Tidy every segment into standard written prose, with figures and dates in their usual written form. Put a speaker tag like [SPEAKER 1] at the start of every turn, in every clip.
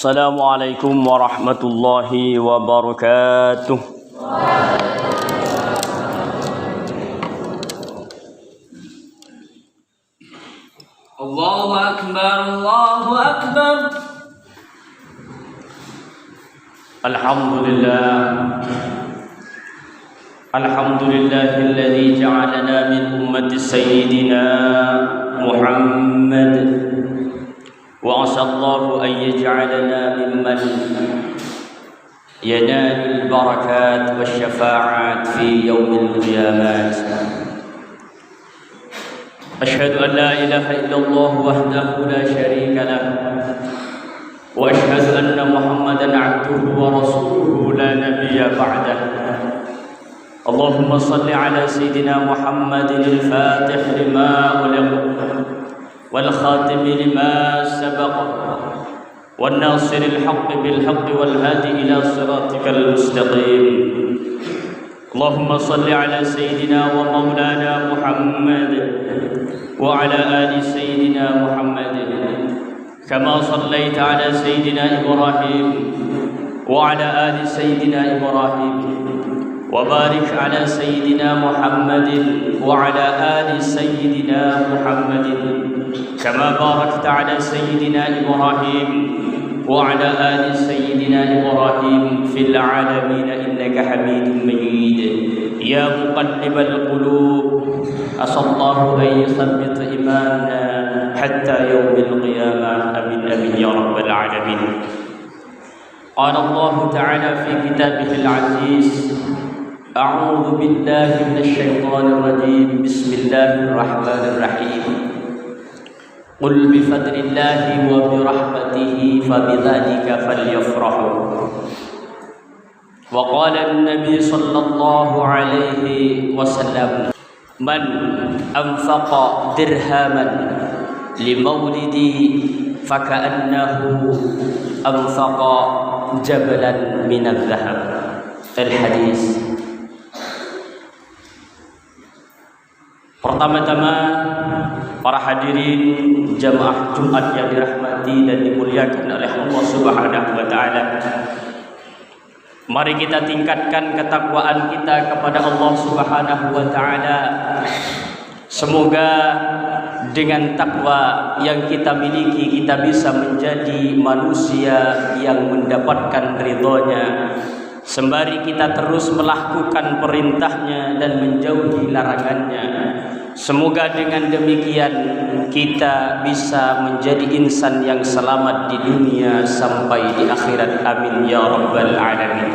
[SPEAKER 1] Assalamualaikum warahmatullahi wabarakatuh.
[SPEAKER 2] Allahu akbar, Allahu akbar.
[SPEAKER 1] Alhamdulillahilladzi ja'alana min ummati sayyidina Muhammad. Wa asallahu an yaj'alana mimman yanalul barakat wasyafa'at fi yaumil qiyamah. Asyhadu an la ilaha illallah wahdahu la syarika lah wa asyhadu anna Muhammadan 'abduhu wa rasuluhu la nabiyya ba'dah. Allahumma salli ala sayyidina Muhammadin al-fatih lima uliq والخاتم لما سبق والناصر الحق بالحق والهادي إلى صراطك المستقيم. اللهم صل على سيدنا ومولانا محمد وعلى آل سيدنا محمد كما صليت على سيدنا إبراهيم وعلى آل سيدنا إبراهيم وبارك على سيدنا محمد وعلى آل سيدنا محمد كما باركت على سيدنا إبراهيم وعلى آل سيدنا إبراهيم في العالمين إنك حميد مجيد. يا مقلب القلوب عسى الله أن يثبت إيماننا حتى يوم القيامة. آمين آمين يا رب العالمين. قال الله تعالى في كتابه العزيز: أعوذ بالله من الشيطان الرجيم. بسم الله الرحمن الرحيم. قل بفضل الله وبرحمته فبذلك فليفرحوا. وقال النبي صلى الله عليه وسلم: من أنفق درهما لمولدي فكأنه أنفق جبلا من الذهب. الحديث. Pertama-tama, para hadirin jamaah Jumat yang dirahmati dan dimuliakan oleh Allah Subhanahu wa taala. Mari kita tingkatkan ketakwaan kita kepada Allah Subhanahu wa taala. Semoga dengan takwa yang kita miliki kita bisa menjadi manusia yang mendapatkan ridhonya, sembari kita terus melakukan perintahnya dan menjauhi larangannya. Semoga dengan demikian kita bisa menjadi insan yang selamat di dunia sampai di akhirat. Amin ya rabbal alamin.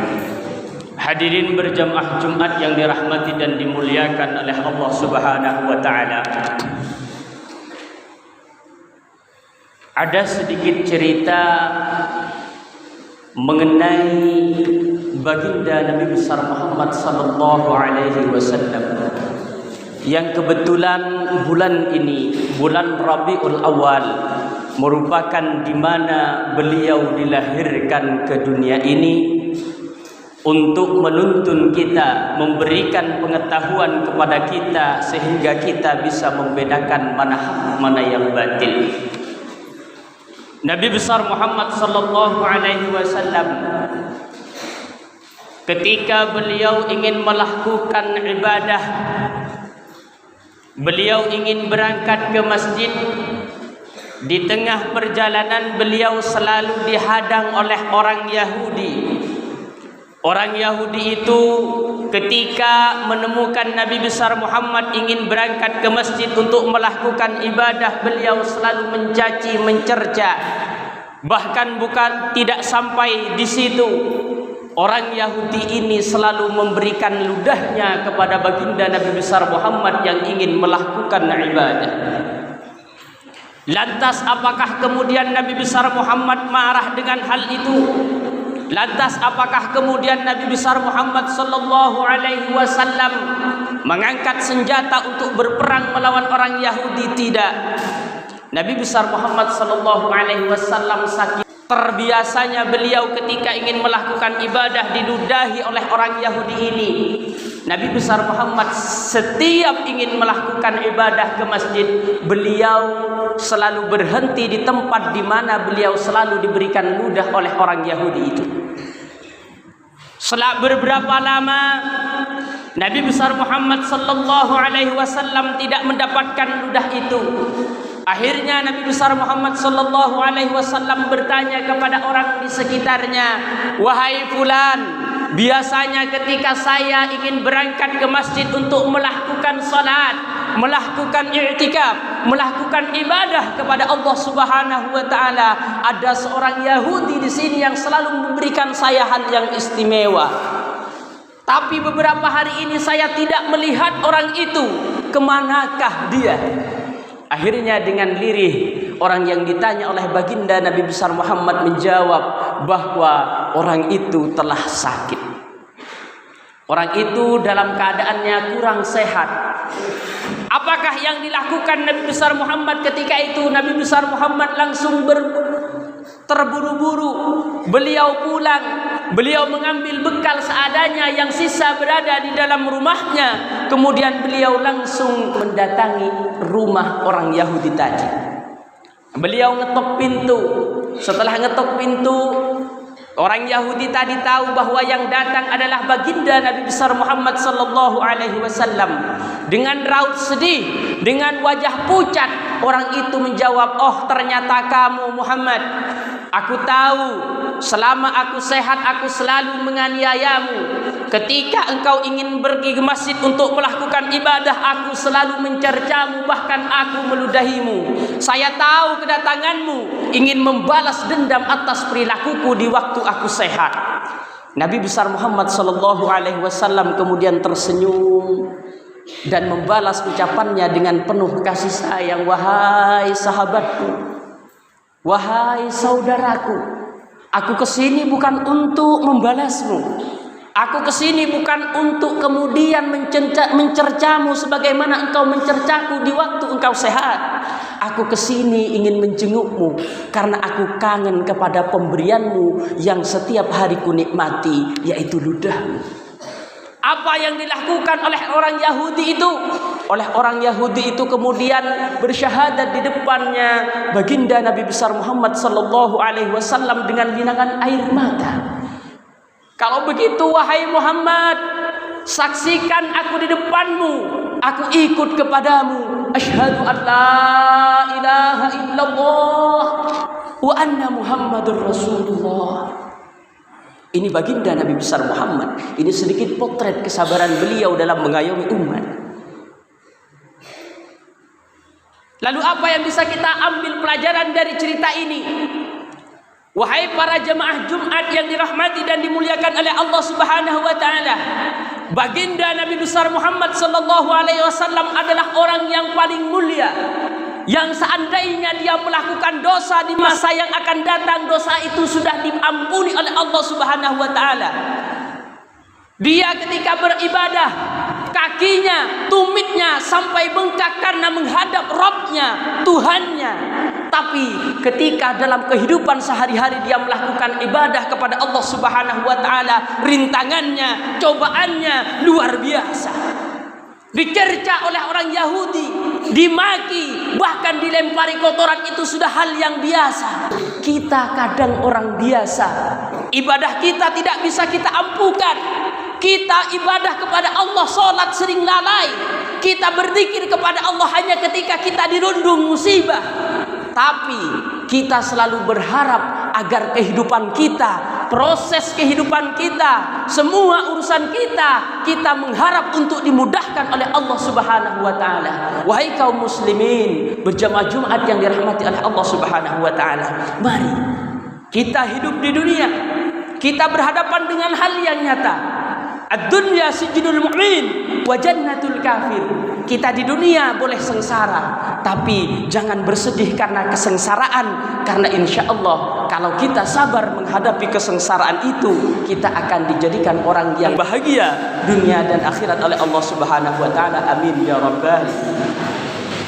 [SPEAKER 1] Hadirin berjamaah Jumat yang dirahmati dan dimuliakan oleh Allah Subhanahu wa taala. Ada sedikit cerita mengenai baginda Nabi besar Muhammad sallallahu alaihi wasallam yang kebetulan bulan ini, bulan Rabiul Awal, merupakan di mana beliau dilahirkan ke dunia ini untuk menuntun kita, memberikan pengetahuan kepada kita sehingga kita bisa membedakan mana hak mana yang batil. Nabi besar Muhammad sallallahu alaihi wasallam ketika beliau ingin melakukan ibadah, beliau ingin berangkat ke masjid. Di tengah perjalanan beliau selalu dihadang oleh orang Yahudi. Orang Yahudi itu ketika menemukan Nabi besar Muhammad ingin berangkat ke masjid untuk melakukan ibadah, beliau selalu mencaci, mencerca. Bahkan bukan tidak sampai di situ, orang Yahudi ini selalu memberikan ludahnya kepada baginda Nabi besar Muhammad yang ingin melakukan ibadah. Lantas apakah kemudian Nabi besar Muhammad marah dengan hal itu? Lantas apakah kemudian Nabi besar Muhammad sallallahu alaihi wasallam mengangkat senjata untuk berperang melawan orang Yahudi? Tidak. Nabi besar Muhammad sallallahu alaihi wasallam sakit. Terbiasanya beliau ketika ingin melakukan ibadah diludahi oleh orang Yahudi ini. Nabi besar Muhammad setiap ingin melakukan ibadah ke masjid, beliau selalu berhenti di tempat di mana beliau selalu diberikan ludah oleh orang Yahudi itu. Setelah beberapa lama Nabi besar Muhammad sallallahu alaihi wasallam tidak mendapatkan ludah itu. Akhirnya Nabi besar Muhammad sallallahu alaihi wasallam bertanya kepada orang di sekitarnya, "Wahai fulan, biasanya ketika saya ingin berangkat ke masjid untuk melakukan salat, melakukan i'tikaf, melakukan ibadah kepada Allah Subhanahu wa taala, ada seorang Yahudi di sini yang selalu memberikan saya hal yang istimewa. Tapi beberapa hari ini saya tidak melihat orang itu. Kemanakah dia?" Akhirnya dengan lirih orang yang ditanya oleh baginda Nabi besar Muhammad menjawab bahwa orang itu telah sakit. Orang itu dalam keadaannya kurang sehat. Apakah yang dilakukan Nabi besar Muhammad ketika itu? Nabi besar Muhammad langsung terburu-buru. Beliau pulang, beliau mengambil bekal seadanya yang sisa berada di dalam rumahnya. Kemudian beliau langsung mendatangi rumah orang Yahudi tadi. Beliau ngetok pintu. Setelah ngetok pintu, orang Yahudi tadi tahu bahwa yang datang adalah baginda Nabi besar Muhammad sallallahu alaihi wasallam. Dengan raut sedih, dengan wajah pucat, orang itu menjawab, "Oh, ternyata kamu Muhammad. Aku tahu selama aku sehat aku selalu menganiayamu. Ketika engkau ingin pergi ke masjid untuk melakukan ibadah, aku selalu mencercamu, bahkan aku meludahimu. Saya tahu kedatanganmu ingin membalas dendam atas perilakuku di waktu aku sehat." Nabi besar Muhammad sallallahu alaihi wasallam kemudian tersenyum dan membalas ucapannya dengan penuh kasih sayang, "Wahai sahabatku, wahai saudaraku, aku kesini bukan untuk membalasmu. Aku kesini bukan untuk kemudian mencercamu sebagaimana engkau mencercaku di waktu engkau sehat. Aku kesini ingin menjengukmu karena aku kangen kepada pemberianmu yang setiap hari ku nikmati, yaitu ludahmu." Apa yang dilakukan oleh orang Yahudi itu? Oleh orang Yahudi itu kemudian bersyahadat di depannya baginda Nabi besar Muhammad sallallahu alaihi wasallam dengan linangan air mata. "Kalau begitu wahai Muhammad, saksikan aku di depanmu, aku ikut kepadamu. Asyhadu an la ilaha illallah wa anna Muhammadur Rasulullah." Ini baginda Nabi besar Muhammad. Ini sedikit potret kesabaran beliau dalam mengayomi umat. Lalu apa yang bisa kita ambil pelajaran dari cerita ini? Wahai para jemaah Jumat yang dirahmati dan dimuliakan oleh Allah Subhanahu wa taala, baginda Nabi besar Muhammad sallallahu alaihi wasallam adalah orang yang paling mulia, yang seandainya dia melakukan dosa di masa yang akan datang, dosa itu sudah diampuni oleh Allah Subhanahu wa taala. Dia ketika beribadah, kakinya, tumitnya sampai bengkak karena menghadap Rabbnya, Tuhannya. Tapi ketika dalam kehidupan sehari-hari dia melakukan ibadah kepada Allah Subhanahu wa taala, rintangannya, cobaannya luar biasa. Dicerca oleh orang Yahudi, dimaki, bahkan dilempari kotoran, itu sudah hal yang biasa. Kita kadang orang biasa, ibadah kita tidak bisa kita ampuhkan. Kita ibadah kepada Allah, sholat sering lalai. Kita berzikir kepada Allah hanya ketika kita dirundung musibah. Tapi kita selalu berharap agar kehidupan kita, proses kehidupan kita, semua urusan kita mengharap untuk dimudahkan oleh Allah Subhanahu wa taala. Wahai kaum muslimin berjamaah Jumat yang dirahmati oleh Allah Subhanahu wa taala, mari kita hidup di dunia, kita berhadapan dengan hal yang nyata. Ad-dunya sijnul mu'min wa jannatul kafir. Kita di dunia boleh sengsara, tapi jangan bersedih karena kesengsaraan, karena insya Allah kalau kita sabar menghadapi kesengsaraan itu, kita akan dijadikan orang yang bahagia dunia dan akhirat oleh Allah Subhanahu wa taala. Amin ya rabbal alamin.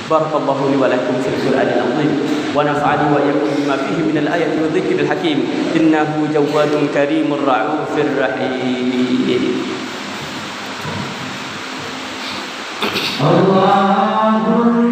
[SPEAKER 1] Barakallahu li wa lakum fil Qur'anil azim wa nafa'ani wa iyyakum bima fihi minal ayati wa dhikril hakim. Innahu jawadun karimur ra'ufur rahim.
[SPEAKER 3] Allahumma